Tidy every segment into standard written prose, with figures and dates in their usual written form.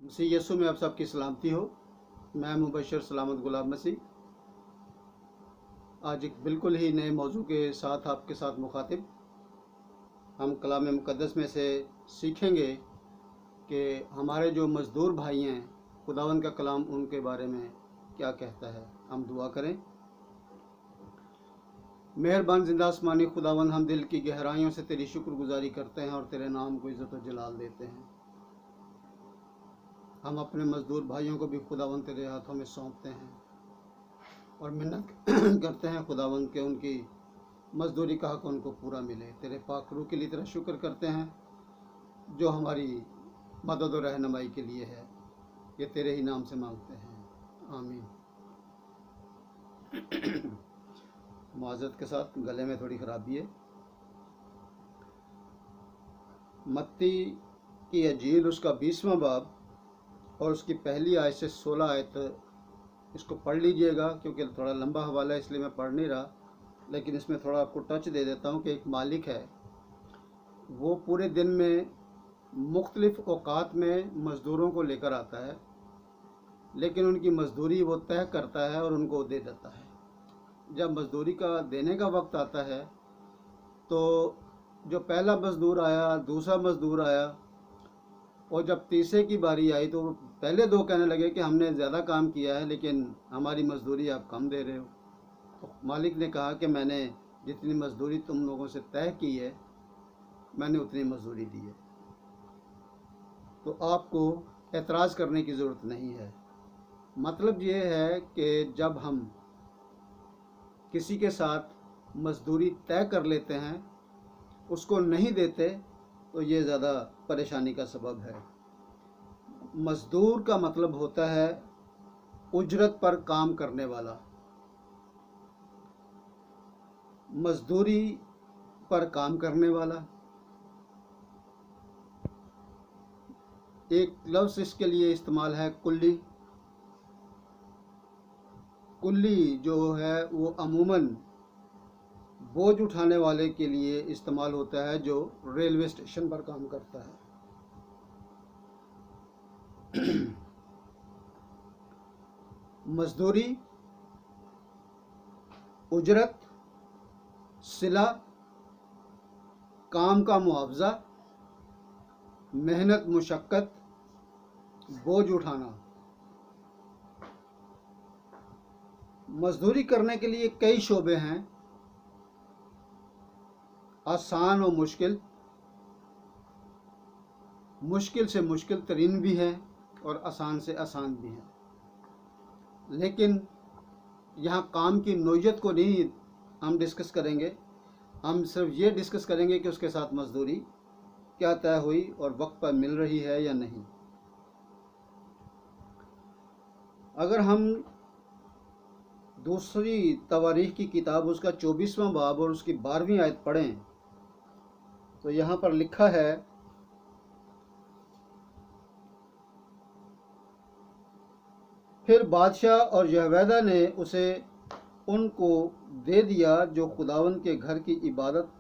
मसीह यीशु में आप सबकी सलामती हो। मैं मुबशर सलामत गुलाम मसीह आज एक बिल्कुल ही नए मौजू के साथ आपके साथ मुखातिब। हम कलाम मुक़द्दस में से सीखेंगे कि हमारे जो मज़दूर भाई हैं, खुदावंद का कलाम उनके बारे में क्या कहता है। हम दुआ करें। मेहरबान ज़िंदा आसमानी खुदावंद, हम दिल की गहराइयों से तेरी शुक्रगुजारी करते हैं और तेरे नाम को इज़्ज़त और जलाल देते हैं। हम अपने मज़दूर भाइयों को भी खुदावंद तेरे हाथों में सौंपते हैं और मिन्नत करते हैं खुदावंद के उनकी मज़दूरी का हक़ उनको पूरा मिले। तेरे पाक रूह के लिए तेरा शुक्र करते हैं जो हमारी मदद और रहनुमाई के लिए है। ये तेरे ही नाम से मांगते हैं, आमीन। माज़रत के साथ, गले में थोड़ी ख़राबी है। मत्ती की अंजील उसका 20वां बाब और उसकी पहली आयत से 16 आयत इसको पढ़ लीजिएगा, क्योंकि थोड़ा लंबा हवाला है इसलिए मैं पढ़ नहीं रहा, लेकिन इसमें थोड़ा आपको टच दे देता हूँ कि एक मालिक है, वो पूरे दिन में मुख्तलिफ़ औकात में मज़दूरों को लेकर आता है, लेकिन उनकी मज़दूरी वो तय करता है और उनको दे देता है। जब मज़दूरी का देने का वक्त आता है तो जो पहला मज़दूर आया, दूसरा मज़दूर आया, और जब तीसरे की बारी आई तो पहले दो कहने लगे कि हमने ज़्यादा काम किया है लेकिन हमारी मज़दूरी आप कम दे रहे हो। तो मालिक ने कहा कि मैंने जितनी मज़दूरी तुम लोगों से तय की है, मैंने उतनी मज़दूरी दी है, तो आपको एतराज़ करने की ज़रूरत नहीं है। मतलब ये है कि जब हम किसी के साथ मज़दूरी तय कर लेते हैं, उसको नहीं देते, तो ये ज़्यादा परेशानी का सबब है। मज़दूर का मतलब होता है उजरत पर काम करने वाला। मज़दूरी पर काम करने वाला, एक लफ्ज़ इसके लिए इस्तेमाल है कुल्ली। कुल्ली जो है वो अमूमन बोझ उठाने वाले के लिए इस्तेमाल होता है जो रेलवे स्टेशन पर काम करता है। मज़दूरी, उजरत, सिला, काम का मुआवजा, मेहनत, मुशक्क़त, बोझ उठाना। मज़दूरी करने के लिए कई शोबे हैं, आसान और मुश्किल, मुश्किल से मुश्किल तरीन भी हैं और आसान से आसान भी हैं। लेकिन यहाँ काम की नोयत को नहीं हम डिस्कस करेंगे, हम सिर्फ ये डिस्कस करेंगे कि उसके साथ मज़दूरी क्या तय हुई और वक्त पर मिल रही है या नहीं। अगर हम दूसरी तवारीख की किताब उसका 24वां बाब और उसकी 12वीं आयत पढ़ें तो यहाँ पर लिखा है, फिर बादशाह और यहोयादा ने उसे उनको दे दिया जो खुदावंद के घर की इबादत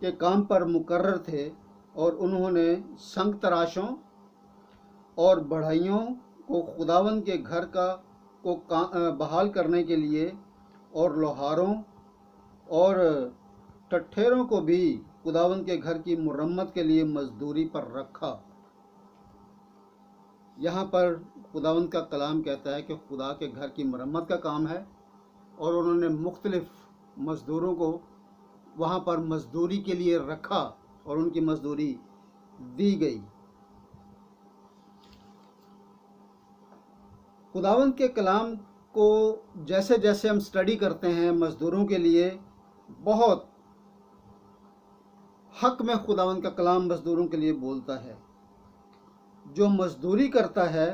के काम पर मुकर्रर थे, और उन्होंने संग तराशों और बढ़ाइयों को खुदावंद के घर को बहाल करने के लिए और लोहारों और टट्ठेरों को भी खुदावंद के घर की मुरम्मत के लिए मजदूरी पर रखा। यहाँ पर खुदावंद का कलाम कहता है कि खुदा के घर की मरम्मत का काम है और उन्होंने मुख्तलिफ मज़दूरों को वहाँ पर मज़दूरी के लिए रखा और उनकी मज़दूरी दी गई। खुदावंद के कलाम को जैसे जैसे हम स्टडी करते हैं, मज़दूरों के लिए बहुत हक में खुदावंद का कलाम मज़दूरों के लिए बोलता है। जो मज़दूरी करता है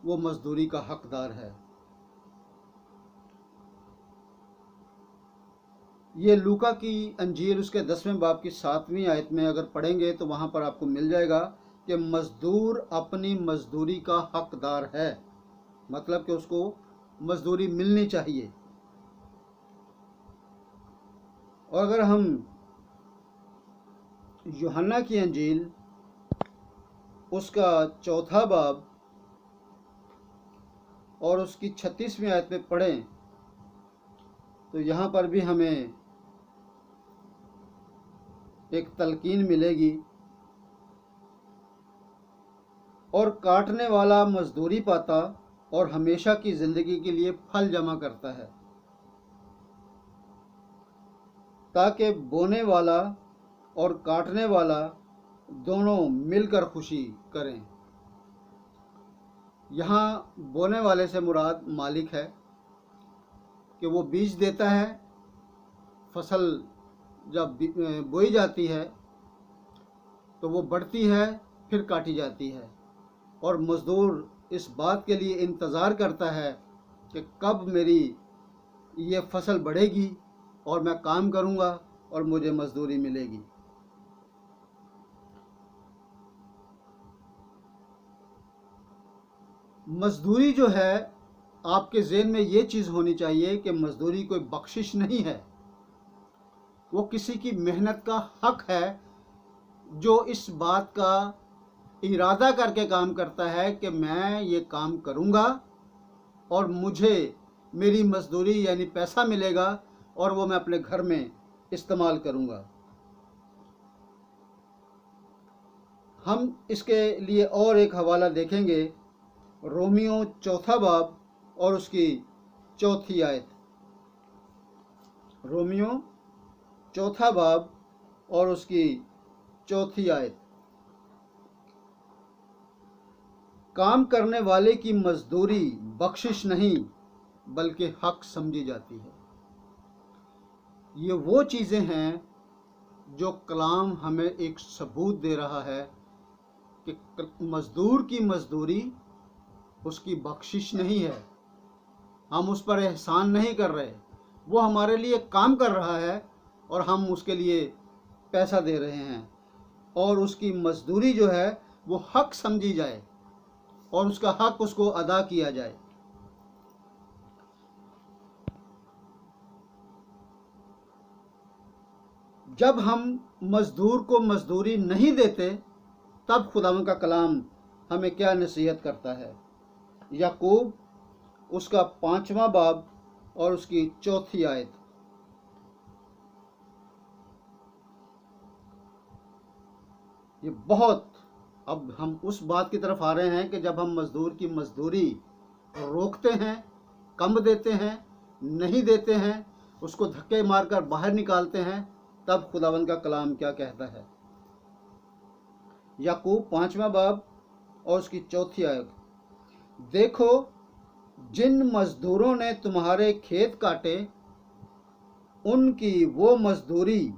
वो मज़दूरी का हकदार है। ये लूका की अंजील उसके 10वें बाब की 7वीं आयत में अगर पढ़ेंगे तो वहाँ पर आपको मिल जाएगा कि मज़दूर अपनी मज़दूरी का हकदार है, मतलब कि उसको मज़दूरी मिलनी चाहिए। और अगर हम यूहन्ना की अंजील उसका 4 बाब और उसकी 36वीं आयत में पढ़ें तो यहाँ पर भी हमें एक तलकीन मिलेगी। और काटने वाला मजदूरी पाता और हमेशा की ज़िंदगी के लिए फल जमा करता है, ताकि बोने वाला और काटने वाला दोनों मिलकर खुशी करें। यहाँ बोने वाले से मुराद मालिक है कि वो बीज देता है, फसल जब बोई जाती है तो वो बढ़ती है, फिर काटी जाती है, और मज़दूर इस बात के लिए इंतज़ार करता है कि कब मेरी ये फसल बढ़ेगी और मैं काम करूँगा और मुझे मजदूरी मिलेगी। मजदूरी जो है, आपके ज़हन में ये चीज़ होनी चाहिए कि मजदूरी कोई बख्शिश नहीं है, वो किसी की मेहनत का हक है, जो इस बात का इरादा करके काम करता है कि मैं ये काम करूँगा और मुझे मेरी मजदूरी यानी पैसा मिलेगा और वो मैं अपने घर में इस्तेमाल करूँगा। हम इसके लिए और एक हवाला देखेंगे, रोमियो 4 बाब और उसकी 4 आयत। रोमियो 4 बाब और उसकी 4 आयत। काम करने वाले की मजदूरी बख्शिश नहीं बल्कि हक समझी जाती है। ये वो चीज़ें हैं जो कलाम हमें एक सबूत दे रहा है कि मज़दूर की मजदूरी उसकी बख्शिश नहीं है, हम उस पर एहसान नहीं कर रहे, वो हमारे लिए काम कर रहा है और हम उसके लिए पैसा दे रहे हैं, और उसकी मजदूरी जो है वो हक समझी जाए और उसका हक उसको अदा किया जाए। जब हम मजदूर को मजदूरी नहीं देते तब खुदावंद का कलाम हमें क्या नसीहत करता है। याकूब उसका 5वां बाब और उसकी 4 आयत। ये बहुत, अब हम उस बात की तरफ आ रहे हैं कि जब हम मजदूर की मजदूरी रोकते हैं, कम देते हैं, नहीं देते हैं, उसको धक्के मारकर बाहर निकालते हैं, तब खुदावंद का कलाम क्या कहता है। याकूब 5वां बाब और उसकी 4 आयत। देखो, जिन मजदूरों ने तुम्हारे खेत काटे, उनकी वो मजदूरी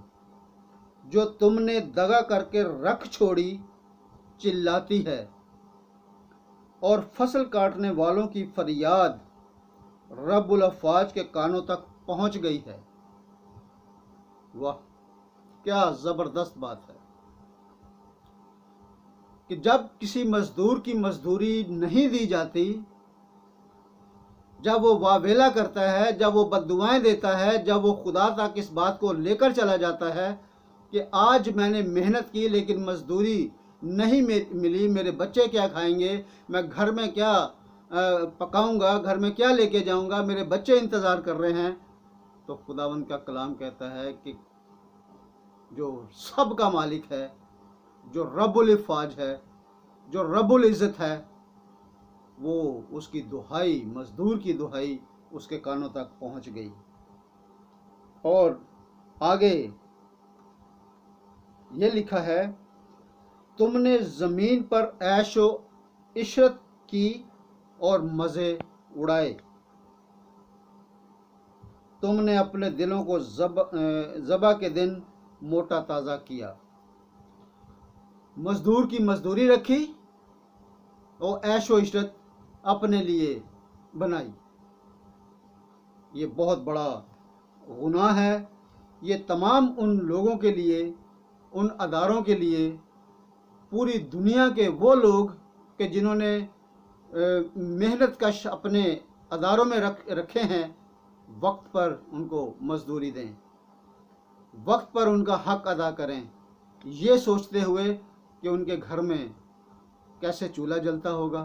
जो तुमने दगा करके रख छोड़ी चिल्लाती है, और फसल काटने वालों की फरियाद रब्बुल अफ़वाज के कानों तक पहुंच गई है। वाह, क्या ज़बरदस्त बात है कि जब किसी मजदूर की मजदूरी नहीं दी जाती, जब वो वावेला करता है, जब वो बद्दुआएं देता है, जब वो खुदा तक इस बात को लेकर चला जाता है कि आज मैंने मेहनत की लेकिन मजदूरी नहीं मिली, मेरे बच्चे क्या खाएंगे, मैं घर में क्या पकाऊंगा, घर में क्या लेके जाऊंगा, मेरे बच्चे इंतज़ार कर रहे हैं, तो खुदावंद का कलाम कहता है कि जो सब का मालिक है, जो रब्बुल इफ़ाज है, जो रब्बुल इज़्ज़त है, वो उसकी दुहाई, मजदूर की दुहाई उसके कानों तक पहुंच गई। और आगे ये लिखा है, तुमने ज़मीन पर ऐशो इशरत की और मज़े उड़ाए, तुमने अपने दिलों को ज़बा के दिन मोटा ताज़ा किया। मजदूर की मजदूरी रखी और ऐशो इशरत अपने लिए बनाई। ये बहुत बड़ा गुनाह है। ये तमाम उन लोगों के लिए, उन अदारों के लिए, पूरी दुनिया के वो लोग कि जिन्होंने मेहनत कश अपने अदारों में रखे हैं, वक्त पर उनको मजदूरी दें, वक्त पर उनका हक अदा करें, ये सोचते हुए कि उनके घर में कैसे चूल्हा जलता होगा,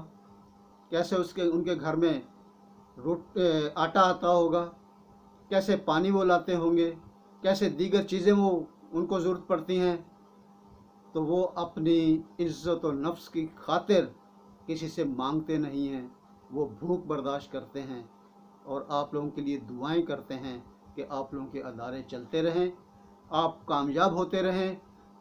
कैसे उनके घर में आटा आता होगा, कैसे पानी वो लाते होंगे, कैसे दीगर चीज़ें वो उनको ज़रूरत पड़ती हैं, तो वो अपनी इज़्ज़त और नफ्स की खातिर किसी से मांगते नहीं हैं। वो भूख बर्दाश्त करते हैं और आप लोगों के लिए दुआएं करते हैं कि आप लोगों के अदारे चलते रहें, आप कामयाब होते रहें,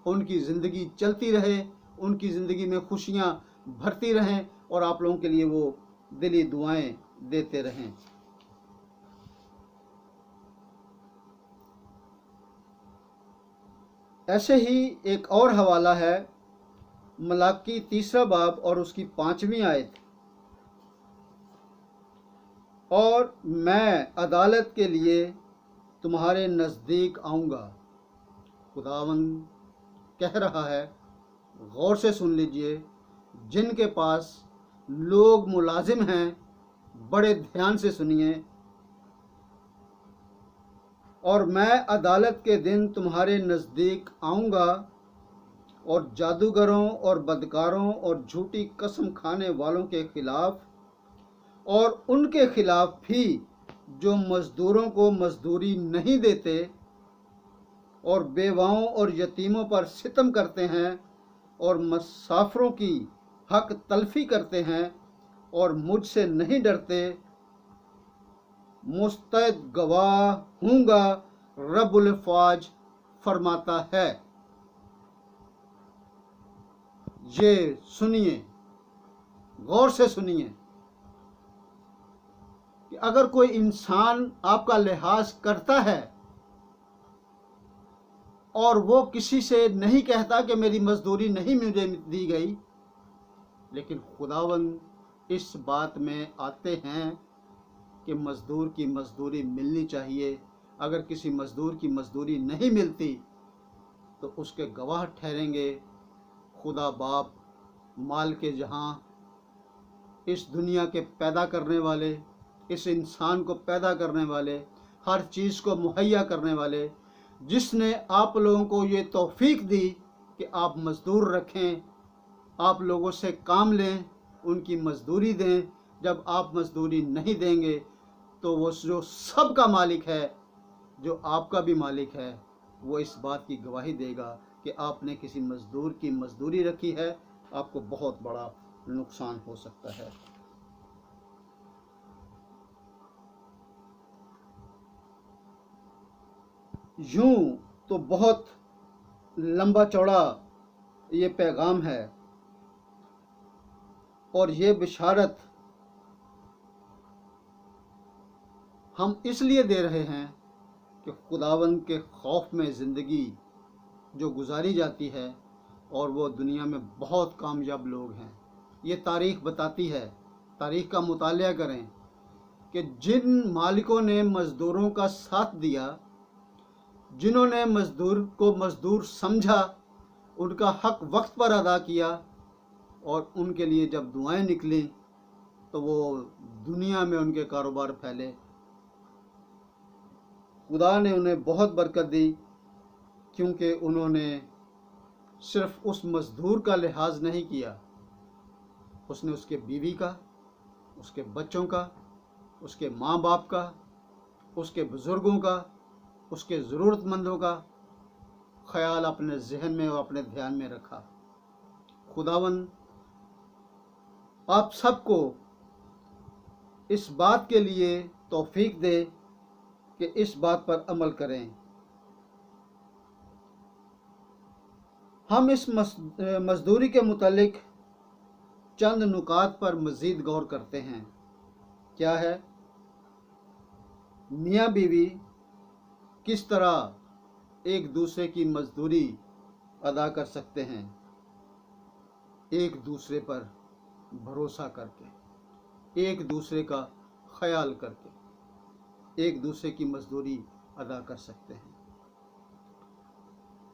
उनकी ज़िंदगी चलती रहे, उनकी ज़िंदगी में खुशियाँ भरती रहें और आप लोगों के लिए वो दिली दुआएं देते रहें। ऐसे ही एक और हवाला है मलाकी 3 बाब और उसकी 5वीं आयत। और मैं अदालत के लिए तुम्हारे नज़दीक आऊँगा। खुदावंद कह रहा है, गौर से सुन लीजिए, जिनके पास लोग मुलाजिम हैं बड़े ध्यान से सुनिए। और मैं अदालत के दिन तुम्हारे नज़दीक आऊँगा और जादूगरों और बदकारों और झूठी कसम खाने वालों के खिलाफ और उनके खिलाफ भी जो मज़दूरों को मजदूरी नहीं देते और बेवाओं और यतीमों पर सितम करते हैं और मुसाफिरों की हक तलफी करते हैं और मुझसे नहीं डरते, मुस्तैद गवाह हूँगा, रब्बुल फ़ौज फरमाता है। ये सुनिए, गौर से सुनिए कि अगर कोई इंसान आपका लिहाज करता है और वो किसी से नहीं कहता कि मेरी मजदूरी नहीं मुझे दी गई, लेकिन खुदावंद इस बात में आते हैं कि मज़दूर की मजदूरी मिलनी चाहिए। अगर किसी मज़दूर की मजदूरी नहीं मिलती तो उसके गवाह ठहरेंगे खुदा बाप, माल के जहां, इस दुनिया के पैदा करने वाले, इस इंसान को पैदा करने वाले, हर चीज़ को मुहैया करने वाले, जिसने आप लोगों को ये तौफीक दी कि आप मज़दूर रखें, आप लोगों से काम लें, उनकी मजदूरी दें। जब आप मजदूरी नहीं देंगे तो वो जो सब का मालिक है, जो आपका भी मालिक है, वो इस बात की गवाही देगा कि आपने किसी मजदूर की मजदूरी रखी है, आपको बहुत बड़ा नुकसान हो सकता है। यूं तो बहुत लंबा चौड़ा ये पैगाम है और ये बिशारत हम इसलिए दे रहे हैं कि खुदावंद के खौफ में ज़िंदगी जो गुजारी जाती है, और वो दुनिया में बहुत कामयाब लोग हैं। ये तारीख़ बताती है, तारीख़ का मुतालिया करें कि जिन मालिकों ने मज़दूरों का साथ दिया, जिन्होंने मज़दूर को मज़दूर समझा, उनका हक वक्त पर अदा किया और उनके लिए जब दुआएं निकली तो वो दुनिया में उनके कारोबार फैले। खुदा ने उन्हें बहुत बरकत दी क्योंकि उन्होंने सिर्फ उस मज़दूर का लिहाज नहीं किया, उसने उसके बीवी का, उसके बच्चों का, उसके माँ बाप का, उसके बुज़ुर्गों का, उसके ज़रूरतमंदों का ख्याल अपने जहन में और अपने ध्यान में रखा। खुदावन आप सबको इस बात के लिए तौफीक दे कि इस बात पर अमल करें। हम इस मजदूरी के मुतालिक चंद नुकात पर मज़ीद गौर करते हैं। क्या है? मियाँ बीवी किस तरह एक दूसरे की मजदूरी अदा कर सकते हैं, एक दूसरे पर भरोसा करके, एक दूसरे का ख्याल करके एक दूसरे की मजदूरी अदा कर सकते हैं।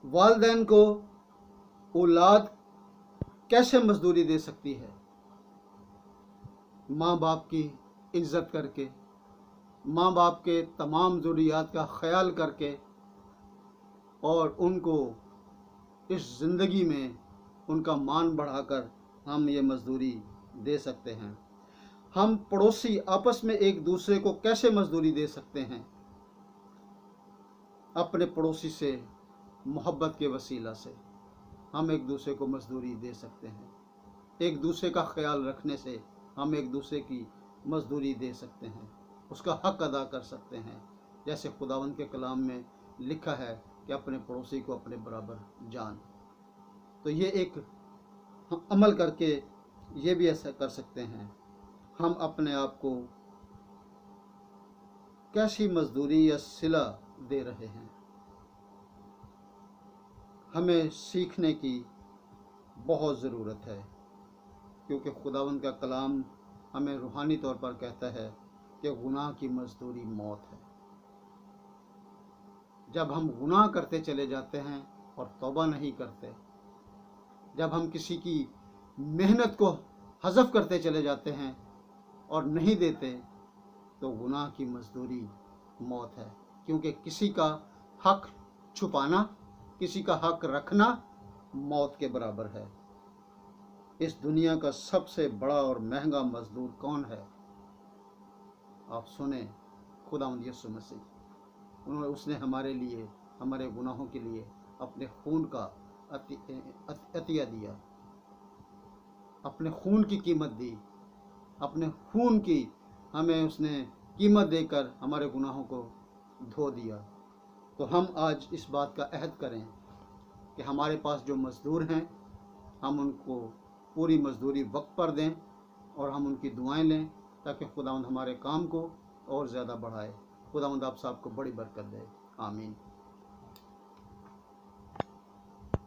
वालिदैन को औलाद कैसे मजदूरी दे सकती है? माँ बाप की इज्जत करके, माँ बाप के तमाम ज़रूरियात का ख्याल करके और उनको इस ज़िंदगी में उनका मान बढ़ाकर हम ये मजदूरी दे सकते हैं। हम पड़ोसी आपस में एक दूसरे को कैसे मजदूरी दे सकते हैं? अपने पड़ोसी से मोहब्बत के वसीला से हम एक दूसरे को मजदूरी दे सकते हैं। एक दूसरे का ख्याल रखने से हम एक दूसरे की मजदूरी दे सकते हैं, उसका हक अदा कर सकते हैं। जैसे खुदावंद के कलाम में लिखा है कि अपने पड़ोसी को अपने बराबर जान। तो ये एक हम अमल करके ये भी ऐसा कर सकते हैं। हम अपने आप को कैसी मजदूरी या सिला दे रहे हैं, हमें सीखने की बहुत ज़रूरत है, क्योंकि खुदावंद का कलाम हमें रूहानी तौर पर कहता है कि गुनाह की मजदूरी मौत है। जब हम गुनाह करते चले जाते हैं और तौबा नहीं करते, जब हम किसी की मेहनत को हज़फ करते चले जाते हैं और नहीं देते, तो गुनाह की मजदूरी मौत है। क्योंकि किसी का हक छुपाना, किसी का हक रखना मौत के बराबर है। इस दुनिया का सबसे बड़ा और महंगा मजदूर कौन है? आप सुने, खुदावंद यीशु मसीह। उसने हमारे लिए, हमारे गुनाहों के लिए अपने खून का अतिया दिया, अपने खून की कीमत दी, अपने खून की हमें उसने कीमत देकर हमारे गुनाहों को धो दिया। तो हम आज इस बात का अहद करें कि हमारे पास जो मज़दूर हैं, हम उनको पूरी मजदूरी वक्त पर दें और हम उनकी दुआएं लें, ताकि खुदावंद हमारे काम को और ज़्यादा बढ़ाए। खुदावंद आप सबको बड़ी बरकत दे। आमीन।